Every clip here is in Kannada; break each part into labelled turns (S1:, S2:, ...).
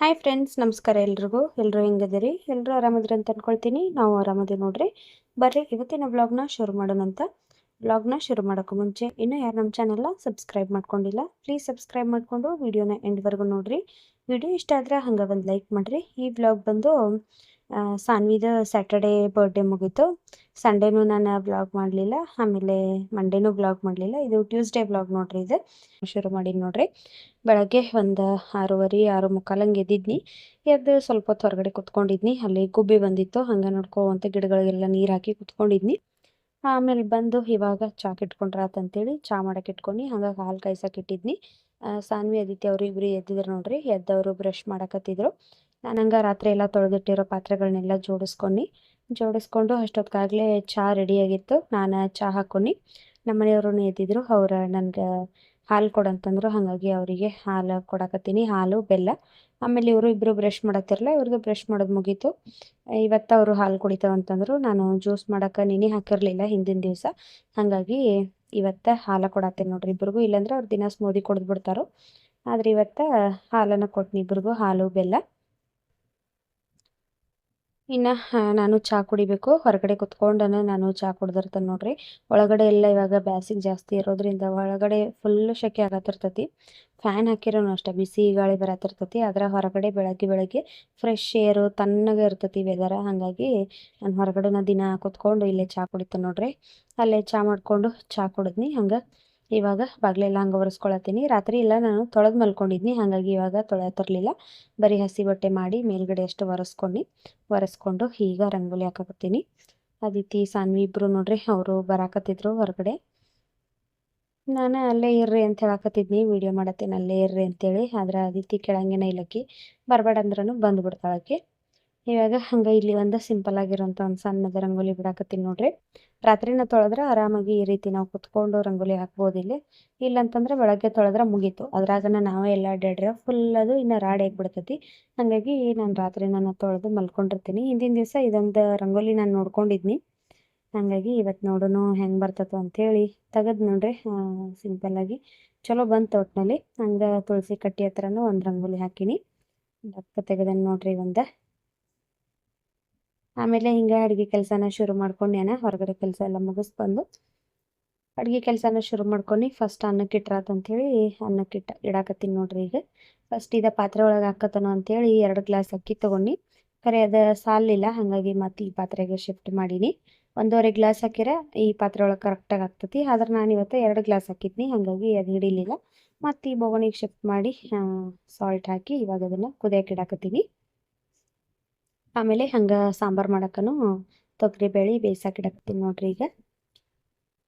S1: ಹಾಯ್ ಫ್ರೆಂಡ್ಸ್, ನಮಸ್ಕಾರ ಎಲ್ರಿಗೂ. ಎಲ್ಲರೂ ಹೆಂಗಿದ್ದೀರಿ? ಎಲ್ಲರೂ ಆರಾಮದ್ರಿ ಅಂತ ಅನ್ಕೊಳ್ತೀನಿ. ನಾವು ಆರಾಮದಿ ನೋಡ್ರಿ. ಬರ್ರಿ ಇವತ್ತಿನ ವ್ಲಾಗ್ನ ಶುರು ಮಾಡೋಣಂತ. ವ್ಲಾಗ್ನ ಶುರು ಮಾಡೋಕ್ಕೂ ಮುಂಚೆ ಇನ್ನೂ ಯಾರು ನಮ್ಮ ಚಾನಲ್ನ ಸಬ್ಸ್ಕ್ರೈಬ್ ಮಾಡ್ಕೊಂಡಿಲ್ಲ, ಪ್ಲೀಸ್ ಸಬ್ಸ್ಕ್ರೈಬ್ ಮಾಡಿಕೊಂಡು ವಿಡಿಯೋನ ಎಂಡ್ವರೆಗೂ ನೋಡ್ರಿ. ವಿಡಿಯೋ ಇಷ್ಟ ಆದರೆ ಹಂಗೆ ಒಂದು ಲೈಕ್ ಮಾಡಿರಿ. ಈ ವ್ಲಾಗ್ ಬಂದು ಸಾನ್ವಿದ ಸ್ಯಾಟರ್ಡೇ ಬರ್ಡೇ ಮುಗೀತು. ಸಂಡೇನೂ ನಾನು ವ್ಲಾಗ್ ಮಾಡಲಿಲ್ಲ, ಆಮೇಲೆ ಮಂಡೇನೂ ವ್ಲಾಗ್ ಮಾಡಲಿಲ್ಲ. ಇದು ಟ್ಯೂಸ್ಡೇ ವ್ಲಾಗ್ ನೋಡ್ರಿ. ಇದು ಶುರು ಮಾಡಿ ನೋಡ್ರಿ. ಬೆಳಗ್ಗೆ ಒಂದು 6:30 6:45 ಹಂಗೆ ಎದ್ದಿದ್ನಿ. ಎದ್ದು ಸ್ವಲ್ಪ ಹೊತ್ತು ಹೊರಗಡೆ ಕುತ್ಕೊಂಡಿದ್ನಿ. ಅಲ್ಲಿ ಗುಬ್ಬಿ ಬಂದಿತ್ತು, ಹಂಗೆ ನೋಡ್ಕೊಂತ ಗಿಡಗಳಿಗೆಲ್ಲ ನೀರು ಹಾಕಿ ಕುತ್ಕೊಂಡಿದ್ನಿ. ಆಮೇಲೆ ಬಂದು ಇವಾಗ ಚಾಕ್ ಇಟ್ಕೊಂಡ್ರಾತಂತೇಳಿ ಚಾ ಮಾಡಕ್ಕೆ ಇಟ್ಕೊಂಡು ಹಂಗಾಗಿ ಹಾಲು ಕಾಯ್ಸಕ್ಕೆ ಇಟ್ಟಿದ್ನಿ. ಸಾನ್ವಿ ಆದಿತ್ಯ ಅವರು ಇಬ್ಬರು ಎದ್ದಿದ್ರು ನೋಡ್ರಿ. ಎದ್ದವರು ಬ್ರಷ್ ಮಾಡಕತ್ತಿದ್ರು. ನಾನು ಹಂಗೆ ರಾತ್ರಿ ಎಲ್ಲ ತೊಳೆದಿಟ್ಟಿರೋ ಪಾತ್ರೆಗಳನ್ನೆಲ್ಲ ಜೋಡಿಸ್ಕೊಂಡು ಅಷ್ಟೊತ್ತಿಗಾಗಲೇ ಚಹಾ ರೆಡಿಯಾಗಿತ್ತು. ನಾನು ಚಹಾ ಹಾಕ್ಕೊಂಡು ನಮ್ಮ ಮನೆಯವರು ಎದ್ದಿದ್ರು. ಅವ್ರು ನನಗೆ ಹಾಲು ಕೊಡಂತಂದ್ರು, ಹಾಗಾಗಿ ಅವರಿಗೆ ಹಾಲು ಕೊಡಕತ್ತೀನಿ, ಹಾಲು ಬೆಲ್ಲ. ಆಮೇಲೆ ಇವರು ಇಬ್ಬರು ಬ್ರಷ್ ಮಾಡತ್ತಿರಲ್ಲ, ಇವ್ರದ್ದು ಬ್ರಷ್ ಮಾಡೋದು ಮುಗೀತು. ಇವತ್ತು ಅವರು ಹಾಲು ಕುಡಿತಾವಂತಂದ್ರು. ನಾನು ಜ್ಯೂಸ್ ಮಾಡೋಕೆ ನೆನೆ ಹಾಕಿರಲಿಲ್ಲ ಹಿಂದಿನ ದಿವಸ, ಹಾಗಾಗಿ ಇವತ್ತು ಹಾಲು ಕೊಡತ್ತೀನಿ ನೋಡ್ರಿ ಇಬ್ರಿಗೂ. ಇಲ್ಲಾಂದ್ರೆ ಅವ್ರು ದಿನ ಸ್ಮೂದಿ ಕುಡಿದು ಬಿಡ್ತಾರೋ. ಆದರೆ ಇವತ್ತು ಹಾಲನ್ನು ಕೊಟ್ಟಿನಿ ಇಬ್ರಿಗೂ, ಹಾಲು ಬೆಲ್ಲ. ಇನ್ನು ನಾನು ಚಹಾ ಕುಡಿಬೇಕು. ಹೊರಗಡೆ ಕುತ್ಕೊಂಡನು ನಾನು ಚಹಾ ಕುಡ್ದಿರ್ತೇನೆ ನೋಡ್ರಿ. ಒಳಗಡೆ ಎಲ್ಲ ಇವಾಗ ಬ್ಯಾಸಿಗೆ ಜಾಸ್ತಿ ಇರೋದ್ರಿಂದ ಒಳಗಡೆ ಫುಲ್ ಸೆಕೆ ಆಗತ್ತಿರ್ತೈತಿ. ಫ್ಯಾನ್ ಹಾಕಿರೋನು ಅಷ್ಟೇ ಬಿಸಿ ಗಾಳಿ ಬರತ್ತಿರ್ತೈತಿ. ಆದರೆ ಹೊರಗಡೆ ಬೆಳಗ್ಗೆ ಫ್ರೆಶ್ ಏರು ತಣ್ಣಗೆ ಇರ್ತೈತಿ ವೆದರ. ಹಾಗಾಗಿ ನಾನು ಹೊರಗಡೆನ ದಿನ ಕುತ್ಕೊಂಡು ಇಲ್ಲೇ ಚಹಾ ಕುಡಿತೇನೆ ನೋಡ್ರಿ. ಅಲ್ಲೇ ಚಹಾ ಮಾಡಿಕೊಂಡು ಚಹಾ ಕುಡಿದ್ನಿ. ಹಂಗೆ ಇವಾಗ ಬಾಗಿಲೆಲ್ಲ ಹಂಗೆ ಒರೆಸ್ಕೊಳತ್ತೀನಿ. ರಾತ್ರಿ ಎಲ್ಲ ನಾನು ತೊಳೆದು ಮಲ್ಕೊಂಡಿದ್ನಿ, ಹಾಗಾಗಿ ಇವಾಗ ತೊಳೆಯತ್ತಿರಲಿಲ್ಲ. ಬರೀ ಹಸಿ ಬಟ್ಟೆ ಮಾಡಿ ಮೇಲ್ಗಡೆ ಅಷ್ಟು ಒರೆಸ್ಕೊಂಡು ಈಗ ರಂಗೋಲಿ ಹಾಕಕತ್ತೀನಿ. ಅದಿತಿ ಸಾನ್ವಿ ಇಬ್ರು ನೋಡ್ರಿ, ಅವರು ಬರಾಕತ್ತಿದ್ರು ಹೊರಗಡೆ. ನಾನು ಅಲ್ಲೇ ಇರ್ರಿ ಅಂತ ಹೇಳಕತ್ತಿದ್ನಿ, ವಿಡಿಯೋ ಮಾಡತ್ತೇನೆ ಅಲ್ಲೇ ಇರ್ರಿ ಅಂತೇಳಿ. ಆದ್ರೆ ಅದಿತಿ ಕೆಳಂಗೆನ ಇಲ್ಲಕ್ಕಿ, ಬರಬೇಡ ಅಂದ್ರೂ ಬಂದುಬಿಡ್ತಾಳಕ್ಕೆ. ಇವಾಗ ಹಂಗೆ ಇಲ್ಲಿ ಒಂದು ಸಿಂಪಲ್ ಆಗಿರೋಂಥ ಒಂದು ಸಣ್ಣದ ರಂಗೋಲಿ ಬಿಡಾಕತ್ತೀನಿ ನೋಡ್ರಿ. ರಾತ್ರಿನ ತೊಳೆದ್ರೆ ಆರಾಮಾಗಿ ಈ ರೀತಿ ನಾವು ಕುತ್ಕೊಂಡು ರಂಗೋಲಿ ಹಾಕ್ಬೋದು ಇಲ್ಲಿ. ಇಲ್ಲಂತಂದ್ರೆ ಬೆಳಗ್ಗೆ ತೊಳೆದ್ರೆ ಮುಗೀತು. ಅದ್ರಾಗನ ನಾವೇ ಎಲ್ಲ ಅಡ್ಡಾಡ್ರೆ ಫುಲ್ ಅದು ಇನ್ನು ರಾಡಿ ಆಗಿಬಿಡ್ತೈತಿ. ಹಾಗಾಗಿ ನಾನು ರಾತ್ರಿ ನಾನು ತೊಳೆದು ಮಲ್ಕೊಂಡಿರ್ತೀನಿ. ಹಿಂದಿನ ದಿವಸ ಇದೊಂದು ರಂಗೋಲಿ ನಾನು ನೋಡ್ಕೊಂಡಿದ್ನಿ, ಹಾಗಾಗಿ ಇವತ್ತು ನೋಡೋಣ ಹೆಂಗೆ ಬರ್ತೈತೋ ಅಂಥೇಳಿ ತೆಗೆದು ನೋಡ್ರಿ. ಸಿಂಪಲ್ಲಾಗಿ ಚಲೋ ಬಂತು ಒಟ್ಟಿನಲ್ಲಿ. ಹಂಗೆ ತುಳಸಿ ಕಟ್ಟಿ ಹತ್ರನೂ ಒಂದು ರಂಗೋಲಿ ಹಾಕಿನಿ, ದಪ್ಪ ತೆಗೆದನ್ನು ನೋಡ್ರಿ ಒಂದು. ಆಮೇಲೆ ಹಿಂಗೆ ಅಡುಗೆ ಕೆಲಸನ ಶುರು ಮಾಡ್ಕೊಂಡ್ಯಾನ. ಹೊರಗಡೆ ಕೆಲಸ ಎಲ್ಲ ಮುಗಿಸ್ಬಂದು ಅಡುಗೆ ಕೆಲಸನ ಶುರು ಮಾಡ್ಕೊಂಡು ಫಸ್ಟ್ ಅನ್ನಕ್ಕೆ ಇಟ್ರಾತಂಥೇಳಿ ಅನ್ನಕ್ಕೆ ಇಡಾಕತ್ತೀನಿ ನೋಡ್ರಿ. ಈಗ ಫಸ್ಟ್ ಇದ ಪಾತ್ರೆ ಒಳಗೆ ಹಾಕತ್ತನೋ ಅಂಥೇಳಿ 2 ಗ್ಲಾಸ್ ಅಕ್ಕಿ ತೊಗೊಂಡು, ಖರೆ ಅದು ಸಾಲಿಲ್ಲ, ಹಾಗಾಗಿ ಮತ್ತೆ ಈ ಪಾತ್ರೆಗೆ ಶಿಫ್ಟ್ ಮಾಡೀನಿ. 1.5 ಗ್ಲಾಸ್ ಹಾಕಿರ ಈ ಪಾತ್ರೆ ಒಳಗೆ ಕರೆಕ್ಟಾಗಿ ಆಗ್ತತಿ. ಆದ್ರೆ ನಾನು ಇವತ್ತು 2 ಗ್ಲಾಸ್ ಹಾಕಿದ್ನಿ, ಹಾಗಾಗಿ ಅದು ಹಿಡಿಲಿಲ್ಲ. ಮತ್ತು ಈ ಬೊಗಣಿಗೆ ಶಿಫ್ಟ್ ಮಾಡಿ ಸಾಲ್ಟ್ ಹಾಕಿ ಇವಾಗ ಅದನ್ನು ಕುದಿಯಕ್ಕೆ ಇಡಾಕತ್ತೀನಿ. ಆಮೇಲೆ ಹಂಗೆ ಸಾಂಬಾರು ಮಾಡೋಕ್ಕೂ ತೊಗರಿಬೇಳೆ ಬೇಯಿಸಕ್ಕೆ ಇಡಾಕತ್ತೀನಿ ನೋಡ್ರಿ. ಈಗ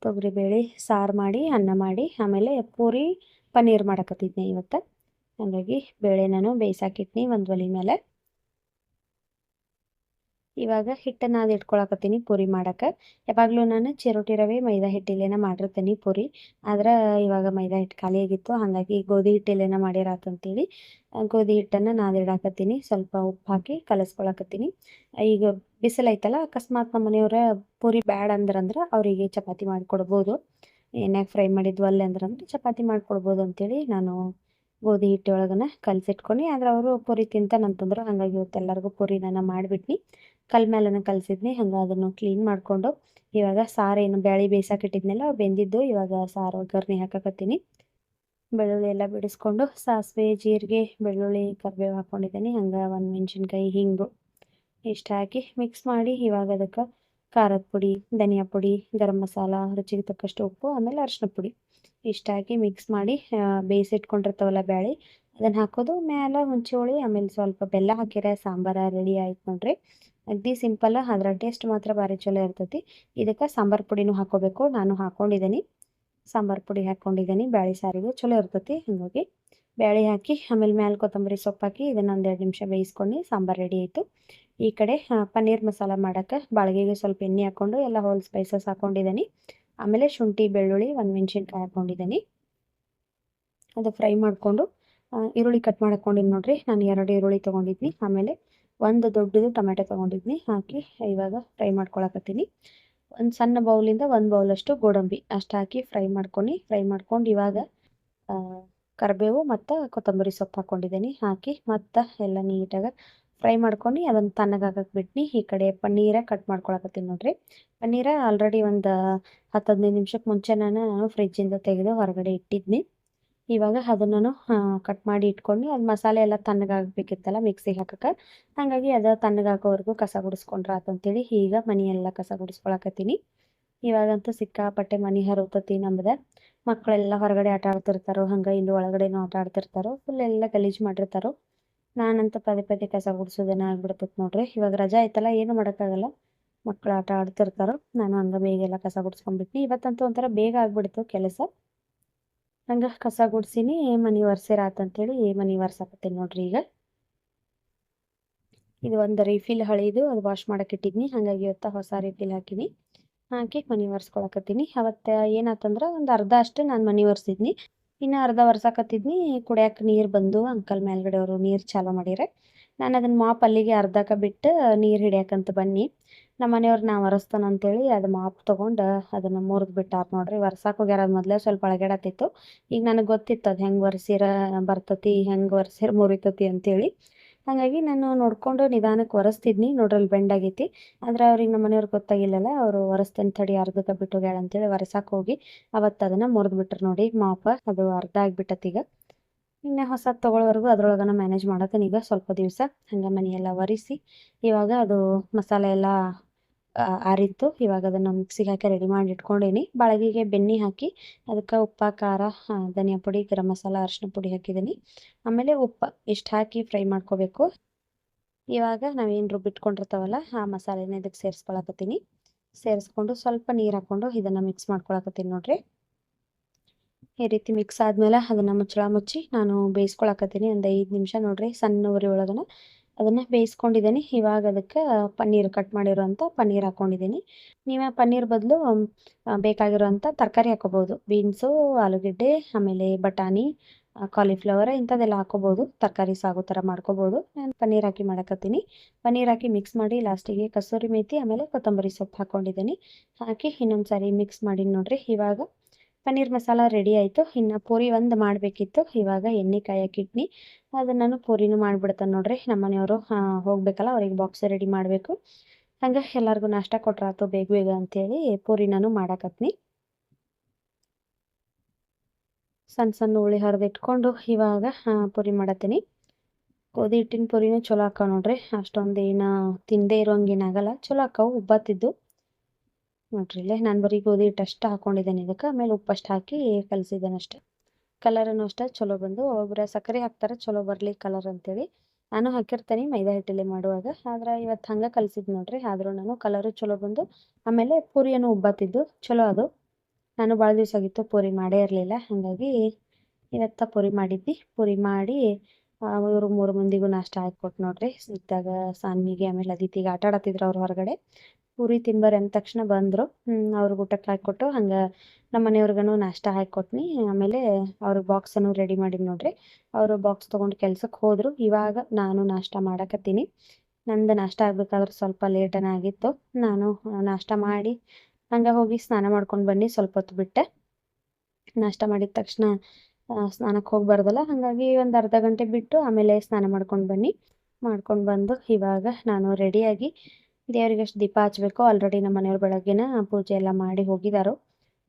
S1: ತೊಗರಿಬೇಳೆ ಸಾರು ಮಾಡಿ ಅನ್ನ ಮಾಡಿ ಆಮೇಲೆ ಪೂರಿ ಪನ್ನೀರ್ ಮಾಡಕತ್ತಿದ್ನಿ ಇವತ್ತು. ಹಾಗಾಗಿ ಬೇಳೆ ನಾನು ಬೇಯಿಸಾಕಿಟ್ನಿ ಒಂದು ಒಲೆ ಮೇಲೆ. ಇವಾಗ ಹಿಟ್ಟನ್ನು ಅದು ಇಟ್ಕೊಳಕತ್ತೀನಿ ಪೂರಿ ಮಾಡೋಕೆ. ಯಾವಾಗಲೂ ನಾನು ಚಿರೋಟಿ ರವೆ ಮೈದಾ ಹಿಟ್ಟಿಲೇನ ಮಾಡಿರ್ತೀನಿ ಪೂರಿ. ಆದ್ರೆ ಇವಾಗ ಮೈದಾ ಹಿಟ್ಟು ಖಾಲಿ ಆಗಿತ್ತು, ಹಾಗಾಗಿ ಗೋಧಿ ಹಿಟ್ಟಿಲೇನ ಮಾಡಿರಾತಂತೇಳಿ ಗೋಧಿ ಹಿಟ್ಟನ್ನು ನಾದಿಡಾಕತ್ತೀನಿ. ಸ್ವಲ್ಪ ಉಪ್ಪು ಹಾಕಿ ಕಲಸ್ಕೊಳಕತ್ತೀನಿ. ಈಗ ಬಿಸಿಲೈತಲ್ಲ, ಅಕಸ್ಮಾತ್ ನಮ್ಮ ಮನೆಯವರ ಪೂರಿ ಬ್ಯಾಡ ಅಂದ್ರಂದ್ರೆ ಅವರಿಗೆ ಚಪಾತಿ ಮಾಡಿಕೊಡ್ಬೋದು. ಎಣ್ಣೆಗೆ ಫ್ರೈ ಮಾಡಿದ್ವು ಅಲ್ಲೇ ಅಂದ್ರಂದ್ರೆ ಚಪಾತಿ ಮಾಡಿಕೊಡ್ಬೋದು ಅಂತೇಳಿ ನಾನು ಗೋಧಿ ಹಿಟ್ಟೊಳಗನ ಕಲಸಿಟ್ಕೊಂಡು. ಆದ್ರೆ ಅವರು ಪೂರಿ ತಿಂತಾನಂತಂದ್ರು, ಹಾಗಾಗಿ ಇವತ್ತು ಎಲ್ಲರಿಗೂ ಪೂರಿ ನಾನು ಮಾಡಿಬಿಟ್ನಿ. ಕಲ್ ಮೇಲನ ಕಲಸಿದ್ನಿ. ಹಂಗೆ ಅದನ್ನು ಕ್ಲೀನ್ ಮಾಡಿಕೊಂಡು ಇವಾಗ ಸಾರು ಏನು ಬ್ಯಾಳಿ ಬೇಯಿಸಾಕಿಟ್ಟಿದ್ನಲ್ಲ ಅವು ಬೆಂದಿದ್ದು. ಇವಾಗ ಸಾರು ಒಗ್ಗರಣೆ ಹಾಕಕತ್ತೀನಿ. ಬೆಳ್ಳುಳ್ಳಿ ಎಲ್ಲ ಬಿಡಿಸ್ಕೊಂಡು ಸಾಸಿವೆ ಜೀರಿಗೆ ಬೆಳ್ಳುಳ್ಳಿ ಕರಿಬೇವು ಹಾಕ್ಕೊಂಡಿದ್ದೀನಿ. ಹಂಗೆ ಒಂದು ಮೆಣಸಿನ್ಕಾಯಿ ಹಿಂಗು ಇಷ್ಟು ಹಾಕಿ ಮಿಕ್ಸ್ ಮಾಡಿ ಇವಾಗ ಅದಕ್ಕೆ ಖಾರದ ಪುಡಿ, ಧನಿಯಾ ಪುಡಿ, ಗರಂ ಮಸಾಲ, ರುಚಿಗೆ ತಕ್ಕಷ್ಟು ಉಪ್ಪು, ಆಮೇಲೆ ಅರಿಶಿನ ಪುಡಿ ಇಷ್ಟು ಹಾಕಿ ಮಿಕ್ಸ್ ಮಾಡಿ ಬೇಯಿಸಿಟ್ಕೊಂಡಿರ್ತಾವಲ್ಲ ಬ್ಯಾಳಿ ಅದನ್ನು ಹಾಕೋದು. ಮೇಲೆ ಹುಣಸೆ ಹುಳಿ ಆಮೇಲೆ ಸ್ವಲ್ಪ ಬೆಲ್ಲ ಹಾಕಿದ್ರೆ ಸಾಂಬಾರು ರೆಡಿ ಆಯ್ತು ನೋಡ್ರಿ. ಅಗದಿ ಸಿಂಪಲ್, ಅದರ ಟೇಸ್ಟ್ ಮಾತ್ರ ಭಾರಿ ಚಲೋ ಇರ್ತೈತಿ. ಇದಕ್ಕೆ ಸಾಂಬಾರು ಪುಡಿನೂ ಹಾಕೋಬೇಕು. ನಾನು ಹಾಕ್ಕೊಂಡಿದ್ದೀನಿ, ಸಾಂಬಾರು ಪುಡಿ ಹಾಕ್ಕೊಂಡಿದ್ದೀನಿ. ಬ್ಯಾಳಿ ಸಾರಿಗೆ ಚಲೋ ಇರ್ತೈತಿ. ಹಾಗಾಗಿ ಬ್ಯಾಳಿ ಹಾಕಿ ಆಮೇಲೆ ಮೇಲೆ ಕೊತ್ತಂಬರಿ ಸೊಪ್ಪು ಹಾಕಿ ಇದನ್ನು 1-2 ನಿಮಿಷ ಬೇಯಿಸ್ಕೊಂಡು ಸಾಂಬಾರು ರೆಡಿ ಆಯಿತು. ಈ ಕಡೆ ಪನ್ನೀರ್ ಮಸಾಲ ಮಾಡೋಕ್ಕೆ ಬಾಳಿಗೆಗೆ ಸ್ವಲ್ಪ ಎಣ್ಣೆ ಹಾಕ್ಕೊಂಡು ಎಲ್ಲ ಹೋಲ್ ಸ್ಪೈಸಸ್ ಹಾಕ್ಕೊಂಡಿದ್ದೀನಿ. ಆಮೇಲೆ ಶುಂಠಿ ಬೆಳ್ಳುಳ್ಳಿ ಒಂದು ಮೆಣಸಿನ್ಕಾಯಿ ಹಾಕ್ಕೊಂಡಿದ್ದೀನಿ. ಅದು ಫ್ರೈ ಮಾಡಿಕೊಂಡು ಈರುಳ್ಳಿ ಕಟ್ ಮಾಡ್ಕೊಂಡಿನಿ ನೋಡ್ರಿ. ನಾನು 2 ಈರುಳ್ಳಿ ತೊಗೊಂಡಿದ್ನಿ, ಆಮೇಲೆ ಒಂದು ದೊಡ್ಡದು ಟೊಮೆಟೊ ತೊಗೊಂಡಿದ್ನಿ. ಹಾಕಿ ಇವಾಗ ಫ್ರೈ ಮಾಡ್ಕೊಳಕತ್ತೀನಿ. ಒಂದು ಸಣ್ಣ ಬೌಲಿಂದ 1 ಬೌಲಷ್ಟು ಗೋಡಂಬಿ ಅಷ್ಟು ಹಾಕಿ ಫ್ರೈ ಮಾಡ್ಕೊಂಡು ಇವಾಗ ಕರಿಬೇವು ಮತ್ತು ಕೊತ್ತಂಬರಿ ಸೊಪ್ಪು ಹಾಕ್ಕೊಂಡಿದ್ದೀನಿ. ಹಾಕಿ ಮತ್ತು ಎಲ್ಲ ನೀಟಾಗಿ ಫ್ರೈ ಮಾಡ್ಕೊಂಡು ಅದನ್ನು ತಣ್ಣಗಾಗಕ್ಕೆ ಬಿಟ್ಟು ಈ ಕಡೆ ಪನ್ನೀರ ಕಟ್ ಮಾಡ್ಕೊಳಕತ್ತೀನಿ ನೋಡ್ರಿ. ಪನ್ನೀರ ಆಲ್ರೆಡಿ ಒಂದು 10-15 ನಿಮಿಷಕ್ಕೆ ಮುಂಚೆ ನಾನು ಫ್ರಿಜ್ಜಿಂದ ತೆಗೆದು ಹೊರಗಡೆ ಇಟ್ಟಿದ್ನಿ. ಇವಾಗ ಅದನ್ನು ನಾನು ಕಟ್ ಮಾಡಿ ಇಟ್ಕೊಂಡು ಅದು ಮಸಾಲೆ ಎಲ್ಲ ತಣ್ಣಗಾಗಬೇಕಿತ್ತಲ್ಲ ಮಿಕ್ಸಿಗೆ ಹಾಕಕ್ಕೆ, ಹಾಗಾಗಿ ಅದು ತಣ್ಣಗಾಗೋವರೆಗೂ ಕಸ ಗುಡಿಸ್ಕೊಂಡ್ರೆ ಆತಂತೇಳಿ ಈಗ ಮನೆಯೆಲ್ಲ ಕಸ ಗುಡಿಸ್ಕೊಳಕತ್ತೀನಿ. ಇವಾಗಂತೂ ಸಿಕ್ಕಾಪಟ್ಟೆ ಮನೆ ಹರವ್ತತಿ ನಮ್ದು. ಮಕ್ಕಳೆಲ್ಲ ಹೊರಗಡೆ ಆಟ ಆಡ್ತಿರ್ತಾರೋ, ಹಂಗೆ ಇಲ್ಲಿ ಒಳಗಡೆನೂ ಆಟ ಆಡ್ತಿರ್ತಾರೋ, ಫುಲ್ ಎಲ್ಲ ಗಲೀಜು ಮಾಡಿರ್ತಾರೋ. ನಾನಂತೂ ಪದೇ ಪದೇ ಕಸ ಗುಡಿಸೋದೇನ ಆಗ್ಬಿಡ್ತೈತೆ ನೋಡ್ರಿ. ಇವಾಗ ರಜಾ ಆಯ್ತಲ್ಲ, ಏನು ಮಾಡೋಕ್ಕಾಗಲ್ಲ, ಮಕ್ಕಳು ಆಟ ಆಡ್ತಿರ್ತಾರೋ. ನಾನು ಹಂಗೆ ಬೇಗೆಲ್ಲ ಕಸ ಗುಡಿಸ್ಕೊಂಡ್ಬಿಟ್ನಿ. ಇವತ್ತಂತೂ ಒಂಥರ ಬೇಗ ಆಗ್ಬಿಡ್ತು ಕೆಲಸ. ಹಂಗೆ ಕಸ ಗುಡ್ಸಿನಿ, ಮನೆ ಒರೆಸಿರಾತಂತೇಳಿ ಮನೆ ಒರ್ಸಾಕತ್ತೀನಿ ನೋಡ್ರಿ. ಈಗ ಇದು ಒಂದು ರೀಫಿಲ್ ಹಳಿದು, ಅದು ವಾಶ್ ಮಾಡಕ್ಕೆ ಇಟ್ಟಿದ್ನಿ. ಹಾಗಾಗಿ ಇವತ್ತು ಹೊಸ ರೀಫಿಲ್ ಹಾಕಿನಿ. ಹಾಕಿ ಮನೆ ಒರೆಸ್ಕೊಳಕತ್ತೀನಿ. ಅವತ್ತು ಏನಾತಂದ್ರೆ ಒಂದು ಅರ್ಧ ಅಷ್ಟು ನಾನು ಮನೆ ಒರೆಸಿದ್ನಿ, ಇನ್ನು ಅರ್ಧ ಒರ್ಸಾಕತ್ತಿದ್ನಿ. ಕುಡಿಯೋಕೆ ನೀರು ಬಂದು ಅಂಕಲ್ ಮೇಲ್ಗಡೆ ಅವರು ನೀರು ಚಾಲೂ ಮಾಡಿರೆ. ನಾನು ಅದನ್ನು ಮಾಪ್ ಅಲ್ಲಿಗೆ ಅರ್ಧಕ್ಕೆ ಬಿಟ್ಟು ನೀರು ಹಿಡಿಯೋಕ್ಕಂತ ಬನ್ನಿ. ನಮ್ಮ ಮನೆಯವ್ರು ನಾ ಒರೆಸ್ತಾನಂತೇಳಿ ಅದು ಮಾಪ್ ತೊಗೊಂಡು ಅದನ್ನು ಮುರಿದು ಬಿಟ್ಟಾರ ನೋಡ್ರಿ. ಒರ್ಸಾಕೆ ಹೋಗ್ಯಾರ. ಅದು ಮೊದಲೇ ಸ್ವಲ್ಪ ಅಳಗ್ಯಾಡತ್ತಿತ್ತು. ಈಗ ನನಗೆ ಗೊತ್ತಿತ್ತು ಅದು ಹೆಂಗೆ ಒರೆಸಿರ ಬರ್ತತಿ, ಹೆಂಗೆ ಒರೆಸಿರ ಮುರಿತತಿ ಅಂತೇಳಿ. ಹಾಗಾಗಿ ನಾನು ನೋಡಿಕೊಂಡು ನಿಧಾನಕ್ಕೆ ಒರೆಸ್ತಿದ್ನಿ. ನೋಡ್ರಿ ಅಲ್ಲಿ ಬೆಂಡ್ ಆಗೈತಿ. ಆದ್ರೆ ಅವ್ರಿಗೆ ನಮ್ಮ ಮನೆಯವ್ರಿಗೆ ಗೊತ್ತಾಗಿಲ್ಲಲ್ಲ, ಅವರು ಒರೆಸ್ತೇನೆ ತಡಿ ಅರ್ಧಕ್ಕೆ ಬಿಟ್ಟು ಹೋಗ್ಯಾಳ ಅಂತೇಳಿ ಒರೆಸಕ್ಕೆ ಹೋಗಿ ಅವತ್ತು ಅದನ್ನು ಮುರಿದು ಬಿಟ್ರು ನೋಡಿ ಮಾಪ. ಅದು ಅರ್ಧ ಆಗಿಬಿಟ್ಟತಿ. ಈಗ ಇನ್ನು ಹೊಸದು ತೊಗೊಳ್ಳೋವರೆಗೂ ಅದ್ರೊಳಗನ ಮ್ಯಾನೇಜ್ ಮಾಡತ್ತೀನಿ ಈಗ ಸ್ವಲ್ಪ ದಿವಸ. ಹಂಗೆ ಮನೆಯೆಲ್ಲ ಒರೆಸಿ ಇವಾಗ ಅದು ಮಸಾಲೆ ಎಲ್ಲ ಆರಿತ್ತು. ಇವಾಗ ಅದನ್ನು ಮಿಕ್ಸಿಗೆ ಹಾಕಿ ರೆಡಿ ಮಾಡಿ ಇಟ್ಕೊಂಡೀನಿ. ಬಾಳಗಿಗೆ ಬೆಣ್ಣೆ ಹಾಕಿ ಅದಕ್ಕೆ ಉಪ್ಪು, ಖಾರ, ಧನಿಯಾ ಪುಡಿ, ಗರಂ ಮಸಾಲ, ಅರಿಶಿನ ಪುಡಿ ಹಾಕಿದ್ದೀನಿ. ಆಮೇಲೆ ಉಪ್ಪು ಇಷ್ಟು ಹಾಕಿ ಫ್ರೈ ಮಾಡ್ಕೋಬೇಕು. ಇವಾಗ ನಾವೇನು ರುಬ್ಬಿಟ್ಕೊಂಡಿರ್ತಾವಲ್ಲ ಆ ಮಸಾಲೆನ ಇದಕ್ಕೆ ಸೇರಿಸ್ಕೊಳಕತ್ತೀನಿ. ಸೇರಿಸ್ಕೊಂಡು ಸ್ವಲ್ಪ ನೀರು ಹಾಕ್ಕೊಂಡು ಇದನ್ನು ಮಿಕ್ಸ್ ಮಾಡ್ಕೊಳಕತ್ತೀನಿ ನೋಡ್ರಿ. ಈ ರೀತಿ ಮಿಕ್ಸ್ ಆದಮೇಲೆ ಅದನ್ನು ಮುಚ್ಚಳ ಮುಚ್ಚಿ ನಾನು ಬೇಯಿಸ್ಕೊಳಕತ್ತೀನಿ ಒಂದು 5 ನಿಮಿಷ ನೋಡ್ರಿ. ಸಣ್ಣ ಉರಿ ಒಳಗನ ಅದನ್ನು ಬೇಯಿಸ್ಕೊಂಡಿದ್ದೀನಿ. ಇವಾಗ ಅದಕ್ಕೆ ಪನ್ನೀರ್ ಕಟ್ ಮಾಡಿರೋಂಥ ಪನ್ನೀರ್ ಹಾಕ್ಕೊಂಡಿದ್ದೀನಿ. ನೀವು ಪನ್ನೀರ್ ಬದಲು ಬೇಕಾಗಿರೋಂಥ ತರಕಾರಿ ಹಾಕೋಬೋದು. ಬೀನ್ಸು, ಆಲೂಗೆಡ್ಡೆ, ಆಮೇಲೆ ಬಟಾಣಿ, ಕಾಲಿಫ್ಲವರ್ ಇಂಥದ್ದೆಲ್ಲ ಹಾಕೋಬೋದು. ತರಕಾರಿ ಸಾಗು ಥರ ಮಾಡ್ಕೋಬೋದು. ನಾನು ಪನ್ನೀರ್ ಹಾಕಿ ಮಾಡಕತ್ತೀನಿ. ಪನ್ನೀರ್ ಹಾಕಿ ಮಿಕ್ಸ್ ಮಾಡಿ ಲಾಸ್ಟಿಗೆ ಕಸೂರಿ ಮೇಥಿ ಆಮೇಲೆ ಕೊತ್ತಂಬರಿ ಸೊಪ್ಪು ಹಾಕ್ಕೊಂಡಿದ್ದೀನಿ. ಹಾಕಿ ಇನ್ನೊಂದು ಸಾರಿ ಮಿಕ್ಸ್ ಮಾಡಿ ನೋಡ್ರಿ. ಇವಾಗ ಪನ್ನೀರ್ ಮಸಾಲ ರೆಡಿ ಆಯಿತು. ಇನ್ನು ಪೂರಿ ಒಂದು ಮಾಡಬೇಕಿತ್ತು. ಇವಾಗ ಎಣ್ಣೆ ಕಾಯಕ್ಕೆ ಇಟ್ನಿ. ಅದನ್ನು ನಾನು ಪೂರಿನೂ ಮಾಡಿಬಿಡ್ತೇನೆ ನೋಡ್ರಿ. ನಮ್ಮ ಮನೆಯವರು ಹೋಗಬೇಕಲ್ಲ, ಅವ್ರಿಗೆ ಬಾಕ್ಸ್ ರೆಡಿ ಮಾಡಬೇಕು. ಹಂಗೆ ಎಲ್ಲರಿಗೂ ನಾಷ್ಟ ಕೊಟ್ರಾತು ಬೇಗ ಬೇಗ ಅಂಥೇಳಿ ಪೂರಿ ನಾನು ಮಾಡಾಕತ್ನಿ. ಸಣ್ಣ ಸಣ್ಣ ಉಳ್ಳಿ ಹರಿದಿಟ್ಕೊಂಡು ಇವಾಗ ಪೂರಿ ಮಾಡತ್ತೀನಿ. ಗೋಧಿ ಹಿಟ್ಟಿನ ಪೂರಿನೂ ಚಲೋ ಆಕಾವ ನೋಡ್ರಿ. ಅಷ್ಟೊಂದು ಏನು ತಿಂದೇ ಇರೋಂಗೇನಾಗಲ್ಲ, ಚಲೋ ಆಕಾವು, ಉಬ್ಬತ್ತಿದ್ದು ನೋಡ್ರಿ. ಇಲ್ಲೇ ನಾನು ಬರೀ ಗೋಧಿ ಹಿಟ್ಟು ಅಷ್ಟು ಹಾಕ್ಕೊಂಡಿದ್ದೇನೆ ಇದಕ್ಕೆ. ಆಮೇಲೆ ಉಪ್ಪಷ್ಟು ಹಾಕಿ ಕಲಸಿದ್ದೇನೆ ಅಷ್ಟೆ. ಕಲರನ್ನು ಅಷ್ಟೇ ಚಲೋ ಬಂದು. ಒಬ್ಬರು ಸಕ್ಕರೆ ಹಾಕ್ತಾರೆ ಚಲೋ ಬರಲಿ ಕಲರ್ ಅಂತೇಳಿ. ನಾನು ಹಾಕಿರ್ತೇನೆ ಮೈದಾ ಹಿಟ್ಟಲ್ಲಿ ಮಾಡುವಾಗ. ಆದ್ರೆ ಇವತ್ತು ಹಂಗೆ ಕಲಿಸಿದ್ದು ನೋಡ್ರಿ. ಆದರೂ ನಾನು ಕಲರು ಚಲೋ ಬಂದು. ಆಮೇಲೆ ಪೂರಿಯನ್ನು ಉಬ್ಬತ್ತಿದ್ದು ಚಲೋ ಅದು. ನಾನು ಭಾಳ ದಿವಸ ಆಗಿತ್ತು ಪೂರಿ ಮಾಡೇ ಇರಲಿಲ್ಲ, ಹಾಗಾಗಿ ಇವತ್ತು ಪೂರಿ ಮಾಡಿದ್ವಿ. ಪೂರಿ ಮಾಡಿ ಇವರು 3 ಮಂದಿಗೂ ನಾಷ್ಟ ಹಾಕ್ಕೊಟ್ಟು ನೋಡ್ರಿ. ಇದ್ದಾಗ ಸಾನ್ವಿಗೆ ಆಮೇಲೆ ಅದಿತಿಗೆ ಆಟ ಆಡತ್ತಿದ್ರು ಅವ್ರು ಹೊರಗಡೆ. ಪೂರಿ ತಿನ್ಬರ್ರಿ ಅಂದ ತಕ್ಷಣ ಬಂದರು. ಅವ್ರಿಗೆ ಊಟಕ್ಕೆ ಹಾಕ್ಕೊಟ್ಟು ಹಂಗೆ ನಮ್ಮ ಮನೆಯವ್ರಿಗೂ ನಾಷ್ಟ ಹಾಕ್ಕೊಟ್ನಿ. ಆಮೇಲೆ ಅವ್ರಿಗೆ ಬಾಕ್ಸನ್ನು ರೆಡಿ ಮಾಡಿದ್ ನೋಡ್ರಿ. ಅವರು ಬಾಕ್ಸ್ ತೊಗೊಂಡು ಕೆಲ್ಸಕ್ಕೆ ಹೋದರು. ಇವಾಗ ನಾನು ನಾಷ್ಟ ಮಾಡಕತ್ತೀನಿ. ನಂದು ನಾಷ್ಟ ಆಗ್ಬೇಕಾದ್ರೆ ಸ್ವಲ್ಪ ಲೇಟನೇ ಆಗಿತ್ತು. ನಾನು ನಾಷ್ಟ ಮಾಡಿ ಹಂಗೆ ಹೋಗಿ ಸ್ನಾನ ಮಾಡ್ಕೊಂಡು ಬನ್ನಿ. ಸ್ವಲ್ಪ ಹೊತ್ತು ಬಿಟ್ಟೆ ನಾಷ್ಟ ಮಾಡಿದ ತಕ್ಷಣ ಸ್ನಾನಕ್ಕೆ ಹೋಗ್ಬಾರ್ದಲ್ಲ, ಹಾಗಾಗಿ ಒಂದು ಅರ್ಧ ಗಂಟೆ ಬಿಟ್ಟು ಆಮೇಲೆ ಸ್ನಾನ ಮಾಡ್ಕೊಂಡು ಬನ್ನಿ. ಮಾಡ್ಕೊಂಡು ಬಂದು ಇವಾಗ ನಾನು ರೆಡಿಯಾಗಿ ದೇವರಿಗೆ ಅಷ್ಟು ದೀಪ ಹಚ್ಚಬೇಕು. ಆಲ್ರೆಡಿ ನಮ್ಮ ಮನೆಯವ್ರು ಬೆಳಗ್ಗೆನ ಪೂಜೆ ಎಲ್ಲ ಮಾಡಿ ಹೋಗಿದ್ದಾರೋ.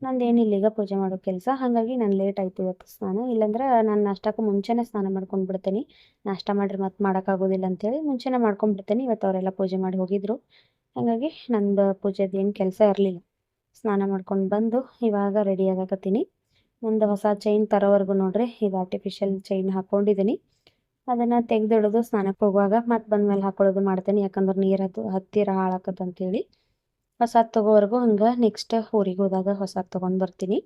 S1: ನಂದೇನಿಲ್ಲ ಈಗ ಪೂಜೆ ಮಾಡೋ ಕೆಲಸ, ಹಾಗಾಗಿ ನಾನು ಲೇಟ್ ಆಯಿತು ಇವತ್ತು ಸ್ನಾನ. ಇಲ್ಲಾಂದ್ರೆ ನಾನು ನಾಷ್ಟಕ್ಕೂ ಮುಂಚೆನೇ ಸ್ನಾನ ಮಾಡ್ಕೊಂಡು ಬಿಡ್ತೀನಿ. ನಾಷ್ಟ ಮಾಡಿರಿ ಮತ್ತೆ ಮಾಡೋಕ್ಕಾಗೋದಿಲ್ಲ ಅಂತೇಳಿ ಮುಂಚೆನೇ ಮಾಡ್ಕೊಂಡ್ಬಿಡ್ತೀನಿ. ಇವತ್ತು ಅವರೆಲ್ಲ ಪೂಜೆ ಮಾಡಿ ಹೋಗಿದ್ರು, ಹಾಗಾಗಿ ನಂದು ಪೂಜೆದು ಏನು ಕೆಲಸ ಇರಲಿಲ್ಲ. ಸ್ನಾನ ಮಾಡ್ಕೊಂಡು ಬಂದು ಇವಾಗ ರೆಡಿ ಆಗಕತ್ತೀನಿ. ಒಂದು ಹೊಸ ಚೈನ್ ತರೋವರೆಗೂ ನೋಡ್ರಿ ಇದು ಆರ್ಟಿಫಿಷಿಯಲ್ ಚೈನ್ ಹಾಕ್ಕೊಂಡಿದ್ದೀನಿ. ಅದನ್ನು ತೆಗೆದಿಡೋದು ಸ್ನಾನಕ್ಕೆ ಹೋಗುವಾಗ, ಮತ್ತು ಬಂದಮೇಲೆ ಹಾಕೊಳ್ಳೋದು ಮಾಡ್ತೀನಿ. ಯಾಕಂದ್ರೆ ನೀರು ಹತ್ತಿರ ಹಾಳಾಕತ್ತಂತೇಳಿ ಹೊಸದು ತಗೋವರೆಗೂ ಹಂಗೆ ನೆಕ್ಸ್ಟ್ ಊರಿಗೆ ಹೋದಾಗ ಹೊಸದು ತೊಗೊಂಡು ಬರ್ತೀನಿ.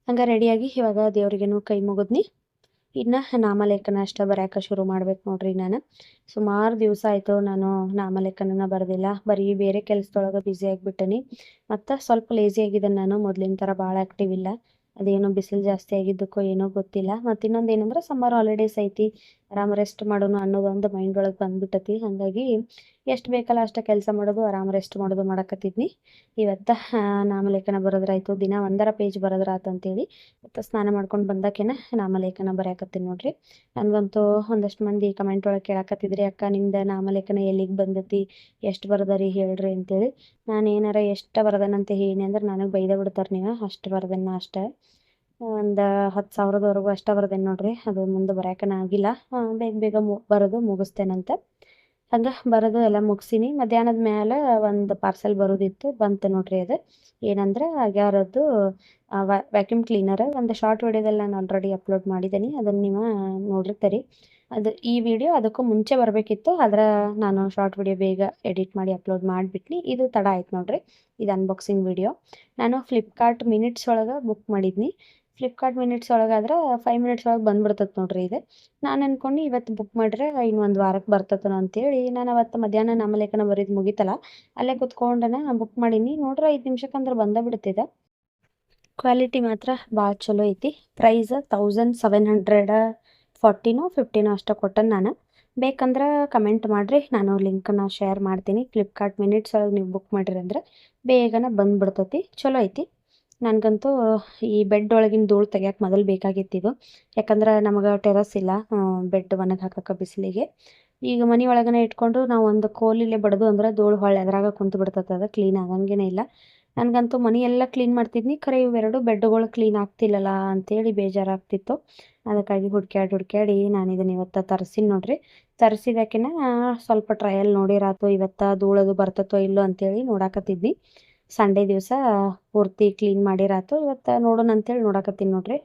S1: ಹಂಗೆ ರೆಡಿಯಾಗಿ ಇವಾಗ ದೇವ್ರಿಗೇನು ಕೈ ಮುಗಿದ್ನಿ. ಇನ್ನು ನಾಮಲೇಖನ ಅಷ್ಟೇ ಬರೆಯೋಕೆ ಶುರು ಮಾಡ್ಬೇಕು ನೋಡ್ರಿ. ನಾನು ಸುಮಾರು ದಿವಸ ಆಯಿತು ನಾನು ನಾಮಲೇಖನ ಬರೆದಿಲ್ಲ. ಬರೀ ಬೇರೆ ಕೆಲಸದೊಳಗೆ ಬ್ಯುಸಿ ಆಗಿಬಿಟ್ಟೇನಿ. ಮತ್ತು ಸ್ವಲ್ಪ ಲೇಸಿ ಆಗಿದ್ದೇನೆ ನಾನು. ಮೊದಲಿನ ಥರ ಭಾಳ ಆ್ಯಕ್ಟಿವ್ ಇಲ್ಲ. ಅದೇನೋ ಬಿಸಿಲು ಜಾಸ್ತಿ ಆಗಿದ್ದಕ್ಕೋ ಏನೋ ಗೊತ್ತಿಲ್ಲ. ಮತ್ತು ಇನ್ನೊಂದು ಏನಂದ್ರೆ ಸಮ್ಮರ್ ಹಾಲಿಡೇಸ್ ಐತಿ. ಆರಾಮ್ ರೆಸ್ಟ್ ಮಾಡೋಣ ಅನ್ನೋದೊಂದು ಮೈಂಡ್ ಒಳಗೆ ಬಂದ್ಬಿಟ್ಟತಿ. ಹಾಗಾಗಿ ಎಷ್ಟು ಬೇಕಲ್ಲ ಅಷ್ಟು ಕೆಲಸ ಮಾಡೋದು, ಆರಾಮ್ ರೆಸ್ಟ್ ಮಾಡೋದು ಮಾಡಕತ್ತಿದ್ನಿ. ಇವತ್ತು ನಾಮಲೇಖನ ಬರೋದ್ರಾಯ್ತು, ದಿನ 1 ಪೇಜ್ ಬರೋದ್ರಾತು ಅಂತೇಳಿ ಮತ್ತು ಸ್ನಾನ ಮಾಡ್ಕೊಂಡು ಬಂದಾಕೆನ ನಾಮಲೇಖನ ಬರೆಯಕತ್ತೀನಿ ನೋಡ್ರಿ. ನನಗಂತೂ ಒಂದಷ್ಟು ಮಂದಿ ಕಮೆಂಟ್ ಒಳಗೆ ಕೇಳಕತ್ತಿದ್ರಿ, ಅಕ್ಕ ನಿಮ್ದು ನಾಮಲೇಖನ ಎಲ್ಲಿಗೆ ಬಂದೈತಿ, ಎಷ್ಟು ಬರೋದರಿ ಹೇಳ್ರಿ ಅಂತೇಳಿ. ನಾನು ಏನಾರ ಎಷ್ಟು ಬರೋದನಂತ ಹೇಳಿ ಅಂದ್ರೆ ನನಗೆ ಬೈದೇ ಬಿಡ್ತಾರೆ ನೀವು, ಅಷ್ಟು ಬರೋದನ್ನ ಅಷ್ಟೇ. ಒಂದು 10,000ದವರೆಗೂ ಅಷ್ಟೇ ಬರ್ದೇನೆ ನೋಡ್ರಿ. ಅದು ಮುಂದೆ ಬರೆಯೋಕನ ಆಗಿಲ್ಲ. ಬೇಗ ಬೇಗ ಬರೋದು ಮುಗಿಸ್ತೇನಂತ ಹಂಗೆ ಬರೋದು ಎಲ್ಲ ಮುಗಿಸಿನಿ. ಮಧ್ಯಾಹ್ನದ ಮೇಲೆ ಒಂದು ಪಾರ್ಸೆಲ್ ಬರೋದಿತ್ತು, ಬಂತು ನೋಡ್ರಿ. ಅದು ಏನಂದ್ರೆ ಆಗ್ಯಾರದ್ದು ವ್ಯಾಕ್ಯೂಮ್ ಕ್ಲೀನರ್. ಒಂದು ಶಾರ್ಟ್ ವಿಡಿಯೋದಲ್ಲಿ ನಾನು ಆಲ್ರೆಡಿ ಅಪ್ಲೋಡ್ ಮಾಡಿದ್ದೀನಿ, ಅದನ್ನು ನೀವು ನೋಡಿರ್ತೀರಿ. ಅದು ಈ ವಿಡಿಯೋ ಅದಕ್ಕೂ ಮುಂಚೆ ಬರಬೇಕಿತ್ತು, ಆದ್ರೆ ನಾನು ಶಾರ್ಟ್ ವಿಡಿಯೋ ಬೇಗ ಎಡಿಟ್ ಮಾಡಿ ಅಪ್ಲೋಡ್ ಮಾಡಿಬಿಟ್ನಿ. ಇದು ತಡ ಆಯ್ತು ನೋಡ್ರಿ. ಇದು ಅನ್ಬಾಕ್ಸಿಂಗ್ ವಿಡಿಯೋ. ನಾನು ಫ್ಲಿಪ್ಕಾರ್ಟ್ ಮಿನಿಟ್ಸ್ ಒಳಗೆ ಬುಕ್ ಮಾಡಿದ್ನಿ. ಫ್ಲಿಪ್ಕಾರ್ಟ್ ಮಿನಿಟ್ಸ್ ಒಳಗಾದ್ರೆ 5 ಮಿನಿಟ್ಸ್ ಒಳಗೆ ಬಂದ್ಬಿಡ್ತದೆ ನೋಡ್ರಿ. ಇದು ನಾನು ಅನ್ಕೊಂಡು ಇವತ್ತು ಬುಕ್ ಮಾಡಿದ್ರೆ ಇನ್ನೊಂದು ವಾರಕ್ಕೆ ಬರ್ತತನೋ ಅಂತೇಳಿ ನಾನು ಅವತ್ತು ಮಧ್ಯಾಹ್ನ ನಾಮಲೇಖನ ಬರೀದು ಮುಗಿತಲ್ಲ, ಅಲ್ಲೇ ಕುತ್ಕೊಂಡನ ಬುಕ್ ಮಾಡೀನಿ. ನೋಡ್ರಿ 5 ನಿಮಿಷಕ್ಕಂದ್ರೆ ಬಂದ ಬಿಡ್ತಿದೆ. ಕ್ವಾಲಿಟಿ ಮಾತ್ರ ಭಾಳ ಚಲೋ ಐತಿ. ಪ್ರೈಸ್ 1740ನೋ 15ನೋ ಅಷ್ಟೇ ಕೊಟ್ಟನು. ನಾನು ಬೇಕಂದ್ರೆ ಕಮೆಂಟ್ ಮಾಡಿರಿ, ನಾನು ಲಿಂಕನ್ನು ಶೇರ್ ಮಾಡ್ತೀನಿ. ಫ್ಲಿಪ್ಕಾರ್ಟ್ ಮಿನಿಟ್ಸ್ ಒಳಗೆ ನೀವು ಬುಕ್ ಮಾಡಿರಿ ಅಂದ್ರೆ ಬೇಗನೆ ಬಂದುಬಿಡ್ತೈತಿ. ಚಲೋ ಐತಿ. ನನಗಂತೂ ಈ ಬೆಡ್ ಒಳಗಿನ ಧೂಳು ತೆಗಿಯೋಕೆ ಮೊದಲು ಬೇಕಾಗಿತ್ತಿದು. ಯಾಕಂದ್ರೆ ನಮಗೆ ಟೆರಸ್ ಇಲ್ಲ, ಬೆಡ್ ಒಣಗಿ ಹಾಕಕ್ಕೆ ಬಿಸಿಲಿಗೆ. ಈಗ ಮನೆ ಒಳಗನೆ ಇಟ್ಕೊಂಡು ನಾವು ಒಂದು ಕೋಲಿಲೆ ಬಡ್ದು ಅಂದ್ರೆ ಧೂಳು ಹೊಳ್ಳಿ ಅದ್ರಾಗ ಕುಂತು ಬಿಡ್ತದೆ, ಅದು ಕ್ಲೀನ್ ಆಗಂಗೇ ಇಲ್ಲ. ನನಗಂತೂ ಮನೆ ಎಲ್ಲ ಕ್ಲೀನ್ ಮಾಡ್ತಿದ್ನಿ, ಖರೆ ಇವೆರಡು ಬೆಡ್ಗಳು ಕ್ಲೀನ್ ಆಗ್ತಿಲ್ಲಲ್ಲ ಅಂತೇಳಿ ಬೇಜಾರಾಗ್ತಿತ್ತು. ಅದಕ್ಕಾಗಿ ಹುಡ್ಕ್ಯಾಡಿ ನಾನು ಇದನ್ನು ಇವತ್ತು ತರಿಸಿನಿ ನೋಡ್ರಿ. ತರಿಸಿದಕ್ಕಿನ ಸ್ವಲ್ಪ ಟ್ರಯಲ್ ನೋಡಿರಾತು, ಇವತ್ತು ಧೂಳದು ಬರ್ತತೋ ಇಲ್ಲೋ ಅಂತೇಳಿ ನೋಡಾಕತ್ತಿದ್ನಿ. ಸಂಡೇ ದಿವಸ ಪೂರ್ತಿ ಕ್ಲೀನ್ ಮಾಡಿರಾತು, ಇವತ್ತು ನೋಡೋಣ ಅಂತೇಳಿ ನೋಡಾಕತ್ತೀನಿ ನೋಡ್ರಿ.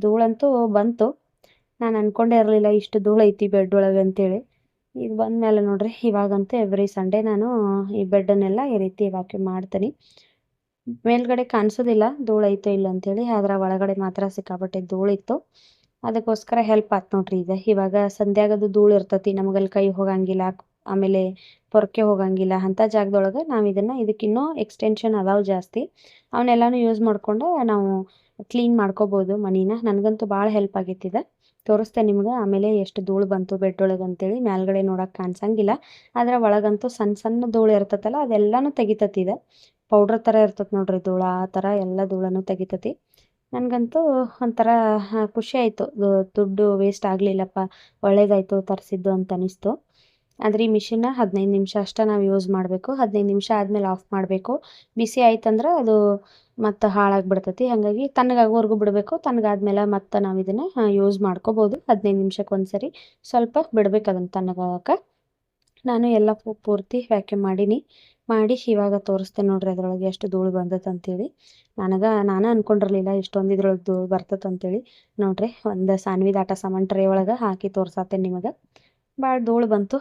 S1: ಧೂಳಂತೂ ಬಂತು. ನಾನು ಅಂದ್ಕೊಂಡೇ ಇರಲಿಲ್ಲ ಇಷ್ಟು ಧೂಳು ಐತಿ ಬೆಡ್ ಒಳಗೆ ಅಂತೇಳಿ. ಇದು ಬಂದಮೇಲೆ ನೋಡ್ರಿ, ಇವಾಗಂತೂ ಎವ್ರಿ ಸಂಡೇ ನಾನು ಈ ಬೆಡ್ಡನ್ನೆಲ್ಲ ಈ ರೀತಿ ವ್ಯಾಕ್ಯೂಮ್ ಮಾಡ್ತೀನಿ. ಮೇಲ್ಗಡೆ ಕಾಣಿಸೋದಿಲ್ಲ ಧೂಳು ಐತೋ ಇಲ್ಲ ಅಂತೇಳಿ, ಆದ್ರೆ ಒಳಗಡೆ ಮಾತ್ರ ಸಿಕ್ಕಾಪಟ್ಟೆ ಧೂಳಿತ್ತು. ಅದಕ್ಕೋಸ್ಕರ ಹೆಲ್ಪ್ ಆಯ್ತು ನೋಡ್ರಿ. ಇದು ಇವಾಗ ಸಂಧ್ಯಾಗದು ಧೂಳು ಇರ್ತೈತಿ, ನಮಗಲ್ಲಿ ಕೈ ಹೋಗಂಗಿಲ್ಲ, ಆಮೇಲೆ ಪೊರಕೆ ಹೋಗಂಗಿಲ್ಲ. ಅಂಥ ಜಾಗದೊಳಗೆ ನಾವು ಇದಕ್ಕಿನ್ನೂ ಎಕ್ಸ್ಟೆನ್ಷನ್ ಅದಾವೆ ಜಾಸ್ತಿ, ಅವನ್ನೆಲ್ಲನೂ ಯೂಸ್ ಮಾಡ್ಕೊಂಡು ನಾವು ಕ್ಲೀನ್ ಮಾಡ್ಕೋಬೋದು ಮನೀನ. ನನಗಂತೂ ಭಾಳ ಹೆಲ್ಪ್ ಆಗೈತಿದೆ. ತೋರಿಸ್ತೇನೆ ನಿಮ್ಗೆ ಆಮೇಲೆ ಎಷ್ಟು ಧೂಳು ಬಂತು ಬೆಡ್ ಒಳಗೆ ಅಂತೇಳಿ. ಮೇಲ್ಗಡೆ ನೋಡೋಕೆ ಕಾಣಿಸಂಗಿಲ್ಲ, ಆದರೆ ಒಳಗಂತೂ ಸಣ್ಣ ಸಣ್ಣ ಧೂಳು ಇರ್ತೈತಲ್ಲ ಅದೆಲ್ಲನೂ ತೆಗಿತತಿ. ಇದು ಪೌಡ್ರ್ ಥರ ಇರ್ತದೆ ನೋಡ್ರಿ ಧೂಳು, ಆ ಥರ ಎಲ್ಲ ಧೂಳನ್ನು ತೆಗಿತತಿ. ನನಗಂತೂ ಒಂಥರ ಖುಷಿ ಆಯಿತು, ದುಡ್ಡು ವೇಸ್ಟ್ ಆಗಲಿಲ್ಲಪ್ಪ, ಒಳ್ಳೇದಾಯಿತು ತರಿಸಿದ್ದು ಅಂತ ಅನಿಸ್ತು. ಆದರೆ ಈ ಮಿಷಿನ್ನ 15 ನಿಮಿಷ ಅಷ್ಟೇ ನಾವು ಯೂಸ್ ಮಾಡಬೇಕು. 15 ನಿಮಿಷ ಆದಮೇಲೆ ಆಫ್ ಮಾಡಬೇಕು. ಬಿಸಿ ಆಯ್ತಂದ್ರೆ ಅದು ಮತ್ತು ಹಾಳಾಗಿಬಿಡ್ತೈತಿ. ಹಾಗಾಗಿ ತಣ್ಣಗಾಗೋವರೆಗೂ ಬಿಡಬೇಕು. ತಣ್ಣಗಾದ್ಮೇಲೆ ಮತ್ತು ನಾವು ಇದನ್ನು ಯೂಸ್ ಮಾಡ್ಕೋಬೋದು. 15 ನಿಮಿಷಕ್ಕೆ ಒಂದ್ಸರಿ ಸ್ವಲ್ಪ ಬಿಡ್ಬೇಕು ಅದನ್ನು ತಣ್ಣಗಾಗಕ್ಕೆ. ನಾನು ಎಲ್ಲ ಪೂರ್ತಿ ವ್ಯಾಕ್ಯೂಮ್ ಮಾಡಿ ಇವಾಗ ತೋರಿಸ್ತೇನೆ ನೋಡ್ರಿ ಅದರೊಳಗೆ ಎಷ್ಟು ಧೂಳು ಬಂದತ್ತೆ ಅಂತೇಳಿ. ನಾನು ಅಂದ್ಕೊಂಡಿರಲಿಲ್ಲ ಇಷ್ಟೊಂದು ಇದ್ರೊಳಗೆ ಧೂಳು ಬರ್ತದೆ ಅಂತೇಳಿ. ನೋಡ್ರಿ, ಒಂದು ಸಾನ್ವಿದ ಆಟ ಸಾಮಾನು ಟ್ರೇ ಒಳಗೆ ಹಾಕಿ ತೋರ್ಸತ್ತೇನೆ ನಿಮಗೆ. ಭಾಳ ಧೂಳು ಬಂತು.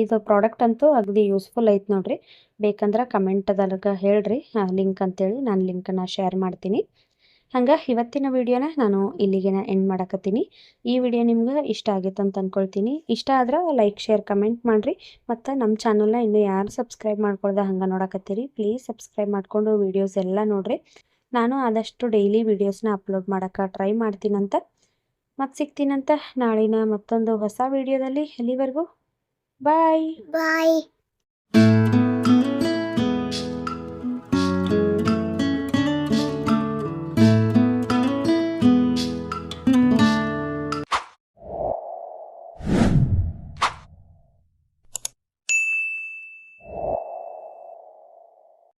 S1: ಇದು ಪ್ರಾಡಕ್ಟ್ ಅಂತೂ ಅಗದಿ ಯೂಸ್ಫುಲ್ ಐತೆ ನೋಡ್ರಿ. ಬೇಕಂದ್ರೆ ಕಮೆಂಟದಾಗ ಹೇಳ್ರಿ ಲಿಂಕ್ ಅಂತೇಳಿ, ನಾನು ಲಿಂಕನ್ನು ಶೇರ್ ಮಾಡ್ತೀನಿ. ಹಂಗೆ ಇವತ್ತಿನ ವಿಡಿಯೋನ ನಾನು ಇಲ್ಲಿಗೆ ಎಂಡ್ ಮಾಡಕತ್ತೀನಿ. ಈ ವಿಡಿಯೋ ನಿಮ್ಗೆ ಇಷ್ಟ ಆಗೈತೆ ಅಂತ ಅಂದ್ಕೊಳ್ತೀನಿ. ಇಷ್ಟ ಆದ್ರೆ ಲೈಕ್, ಶೇರ್, ಕಮೆಂಟ್ ಮಾಡಿರಿ. ಮತ್ತು ನಮ್ಮ ಚಾನಲ್ನ ಇನ್ನೂ ಯಾರು ಸಬ್ಸ್ಕ್ರೈಬ್ ಮಾಡ್ಕೊಳ್ದೆ ಹಂಗೆ ನೋಡಕತ್ತೀರಿ, ಪ್ಲೀಸ್ ಸಬ್ಸ್ಕ್ರೈಬ್ ಮಾಡಿಕೊಂಡು ವೀಡಿಯೋಸ್ ಎಲ್ಲ ನೋಡಿರಿ. ನಾನು ಆದಷ್ಟು ಡೈಲಿ ವೀಡಿಯೋಸ್ನ ಅಪ್ಲೋಡ್ ಮಾಡೋಕ್ಕೆ ಟ್ರೈ ಮಾಡ್ತೀನಂತ. ಮತ್ತೆ ಸಿಗ್ತೀನಂತ ನಾಳಿನ ಮತ್ತೊಂದು ಹೊಸ ವಿಡಿಯೋದಲ್ಲಿ. ಅಲ್ಲಿವರೆಗೂ ಬಾಯ್.